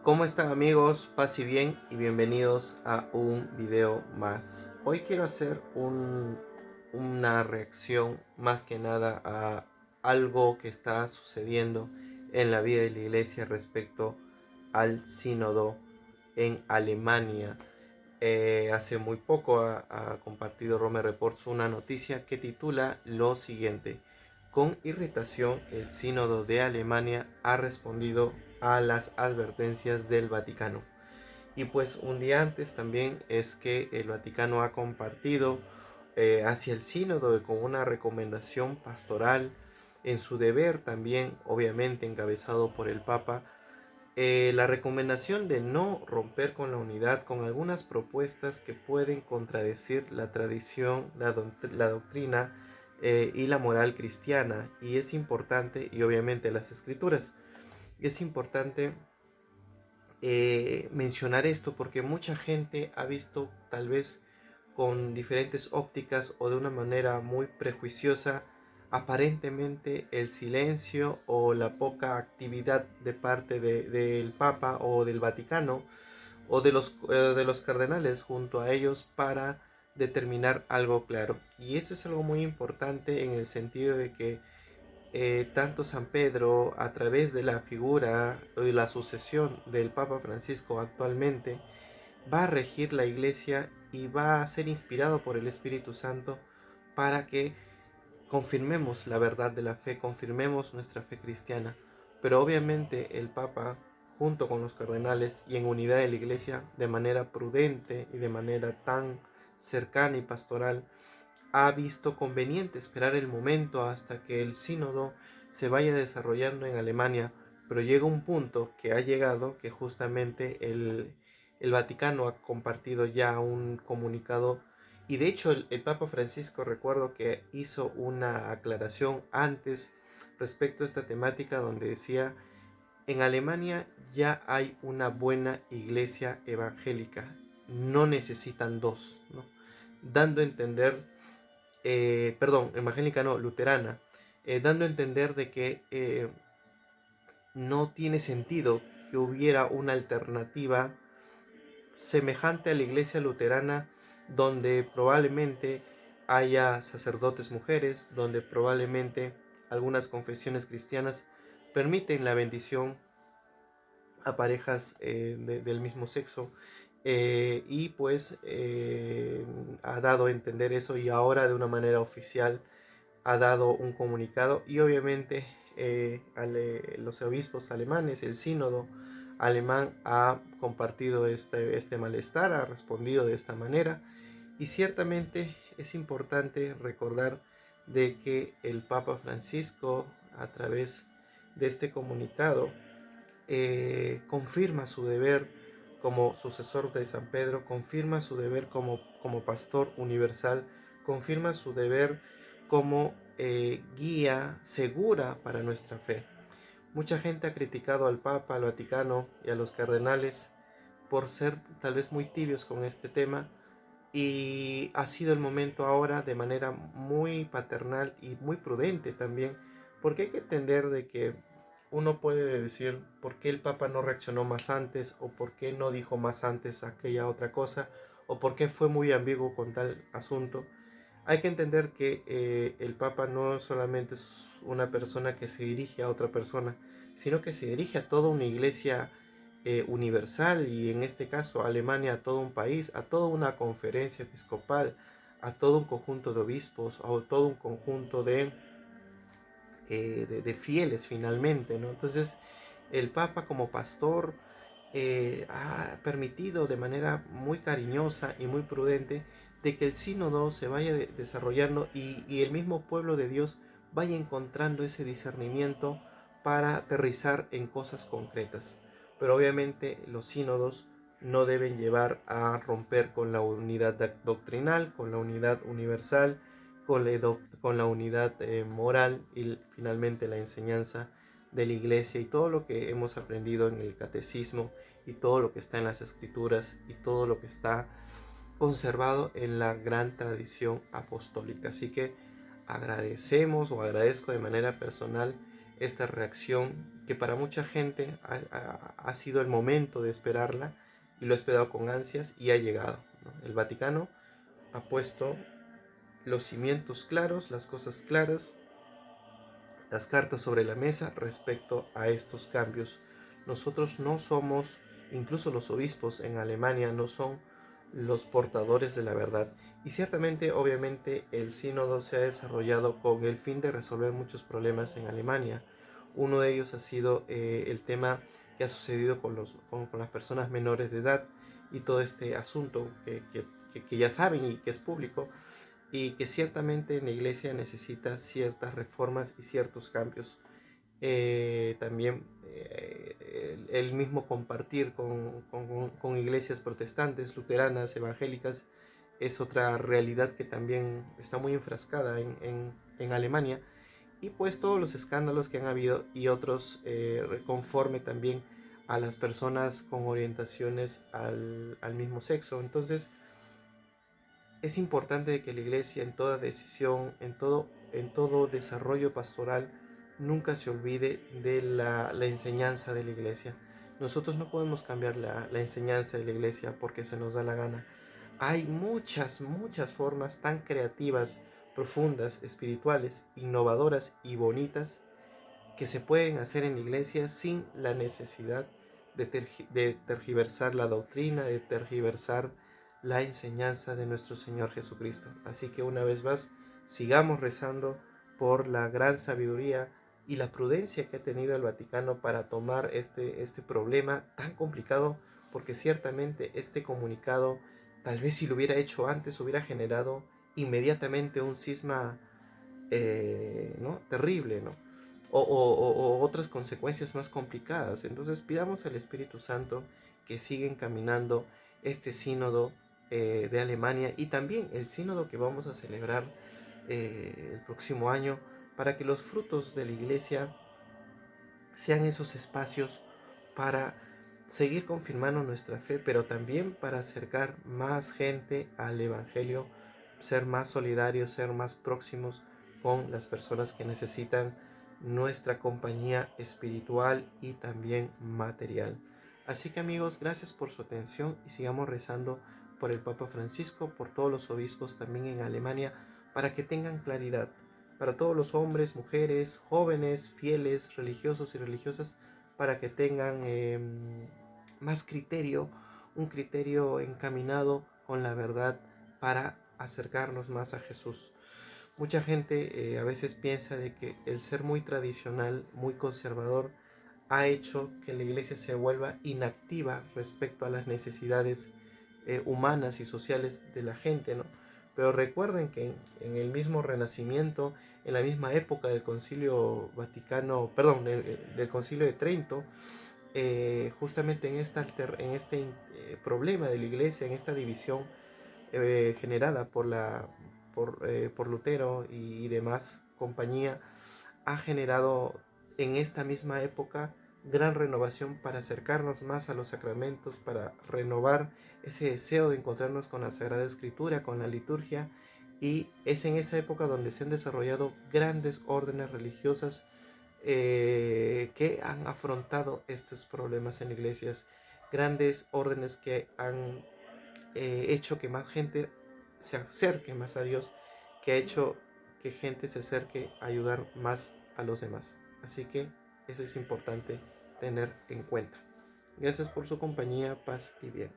¿Cómo están amigos? Paz y bien y bienvenidos a un video más. Hoy quiero hacer una reacción más que nada a algo que está sucediendo en la vida de la iglesia respecto al sínodo en Alemania. Hace muy poco ha compartido Rome Reports una noticia que titula lo siguiente: con irritación, el sínodo de Alemania ha respondido a las advertencias del Vaticano. Y pues un día antes también es que el Vaticano ha compartido hacia el sínodo con una recomendación pastoral en su deber también, obviamente encabezado por el Papa, la recomendación de no romper con la unidad con algunas propuestas que pueden contradecir la tradición, la doctrina y la moral cristiana. Y es importante, y obviamente las escrituras, es importante mencionar esto porque mucha gente ha visto tal vez con diferentes ópticas o de una manera muy prejuiciosa aparentemente el silencio o la poca actividad de parte del Papa o del Vaticano o de los cardenales junto a ellos para determinar algo claro. Y eso es algo muy importante en el sentido de que tanto San Pedro, a través de la figura y la sucesión del Papa Francisco actualmente, va a regir la iglesia y va a ser inspirado por el Espíritu Santo para que confirmemos la verdad de la fe, confirmemos nuestra fe cristiana. Pero obviamente el Papa, junto con los cardenales y en unidad de la iglesia, de manera prudente y de manera tan cercana y pastoral, ha visto conveniente esperar el momento hasta que el sínodo se vaya desarrollando en Alemania, pero llega un punto que ha llegado que justamente el Vaticano ha compartido ya un comunicado y de hecho el Papa Francisco recuerdo que hizo una aclaración antes respecto a esta temática donde decía: en Alemania ya hay una buena iglesia evangélica, no necesitan dos, ¿no? Dando a entender perdón, evangélica no, luterana, dando a entender de que no tiene sentido que hubiera una alternativa semejante a la iglesia luterana donde probablemente haya sacerdotes mujeres, donde probablemente algunas confesiones cristianas permiten la bendición a parejas del mismo sexo, y pues ha dado a entender eso y ahora de una manera oficial ha dado un comunicado y obviamente los obispos alemanes, el sínodo alemán ha compartido este malestar, ha respondido de esta manera y ciertamente es importante recordar de que el Papa Francisco a través de este comunicado confirma su deber como sucesor de San Pedro, confirma su deber como pastor universal, confirma su deber como guía segura para nuestra fe. Mucha gente ha criticado al Papa, al Vaticano y a los cardenales por ser tal vez muy tibios con este tema y ha sido el momento ahora de manera muy paternal y muy prudente también, porque hay que entender de que uno puede decir por qué el Papa no reaccionó más antes o por qué no dijo más antes aquella otra cosa o por qué fue muy ambiguo con tal asunto. Hay que entender que el Papa no solamente es una persona que se dirige a otra persona, sino que se dirige a toda una iglesia universal y en este caso a Alemania, a todo un país, a toda una conferencia episcopal, a todo un conjunto de obispos, a todo un conjunto de fieles finalmente, ¿no? Entonces el Papa como pastor ha permitido de manera muy cariñosa y muy prudente de que el sínodo se vaya desarrollando y el mismo pueblo de Dios vaya encontrando ese discernimiento para aterrizar en cosas concretas. Pero obviamente los sínodos no deben llevar a romper con la unidad doctrinal, con la unidad universal, con la unidad moral y finalmente la enseñanza de la iglesia y todo lo que hemos aprendido en el catecismo y todo lo que está en las escrituras y todo lo que está conservado en la gran tradición apostólica. Así que agradecemos o agradezco de manera personal esta reacción que para mucha gente ha sido el momento de esperarla y lo ha esperado con ansias y ha llegado, ¿no? El Vaticano ha puesto los cimientos claros, las cosas claras, las cartas sobre la mesa respecto a estos cambios. Nosotros no somos, incluso los obispos en Alemania no son los portadores de la verdad. Y ciertamente, obviamente, el sínodo se ha desarrollado con el fin de resolver muchos problemas en Alemania. Uno de ellos ha sido el tema que ha sucedido con las personas menores de edad y todo este asunto que ya saben y que es público, y que ciertamente en la iglesia necesita ciertas reformas y ciertos cambios. También el mismo compartir con iglesias protestantes, luteranas, evangélicas, es otra realidad que también está muy enfrascada en Alemania. Y pues todos los escándalos que han habido y otros conforme también a las personas con orientaciones al mismo sexo. Entonces, es importante que la iglesia en toda decisión, en todo desarrollo pastoral, nunca se olvide de la enseñanza de la iglesia. Nosotros no podemos cambiar la enseñanza de la iglesia porque se nos da la gana. Hay muchas formas tan creativas, profundas, espirituales, innovadoras y bonitas que se pueden hacer en la iglesia sin la necesidad de tergiversar la doctrina, de tergiversar la enseñanza de nuestro Señor Jesucristo. Así que una vez más, sigamos rezando por la gran sabiduría y la prudencia que ha tenido el Vaticano para tomar este problema tan complicado, porque ciertamente este comunicado, tal vez si lo hubiera hecho antes, hubiera generado inmediatamente un cisma, ¿no? Terrible, ¿no? O otras consecuencias más complicadas. Entonces pidamos al Espíritu Santo que siga encaminando este sínodo de Alemania y también el sínodo que vamos a celebrar el próximo año, para que los frutos de la iglesia sean esos espacios para seguir confirmando nuestra fe, pero también para acercar más gente al Evangelio, ser más solidarios, ser más próximos con las personas que necesitan nuestra compañía espiritual y también material. Así que amigos, gracias por su atención y sigamos rezando por el Papa Francisco, por todos los obispos también en Alemania, para que tengan claridad, para todos los hombres, mujeres, jóvenes, fieles, religiosos y religiosas, para que tengan más criterio, un criterio encaminado con la verdad para acercarnos más a Jesús. Mucha gente a veces piensa de que el ser muy tradicional, muy conservador, ha hecho que la iglesia se vuelva inactiva respecto a las necesidades humanas y sociales de la gente, ¿no? Pero recuerden que en el mismo Renacimiento, en la misma época del Concilio Vaticano, perdón, del Concilio de Trento, justamente en este problema de la iglesia, en esta división generada por Lutero y demás compañía, ha generado en esta misma época gran renovación para acercarnos más a los sacramentos, para renovar ese deseo de encontrarnos con la Sagrada Escritura, con la liturgia, y es en esa época donde se han desarrollado grandes órdenes religiosas que han afrontado estos problemas en iglesias, grandes órdenes que han hecho que más gente se acerque más a Dios, que ha hecho que gente se acerque a ayudar más a los demás. Así que eso es importante tener en cuenta. Gracias por su compañía, paz y bien.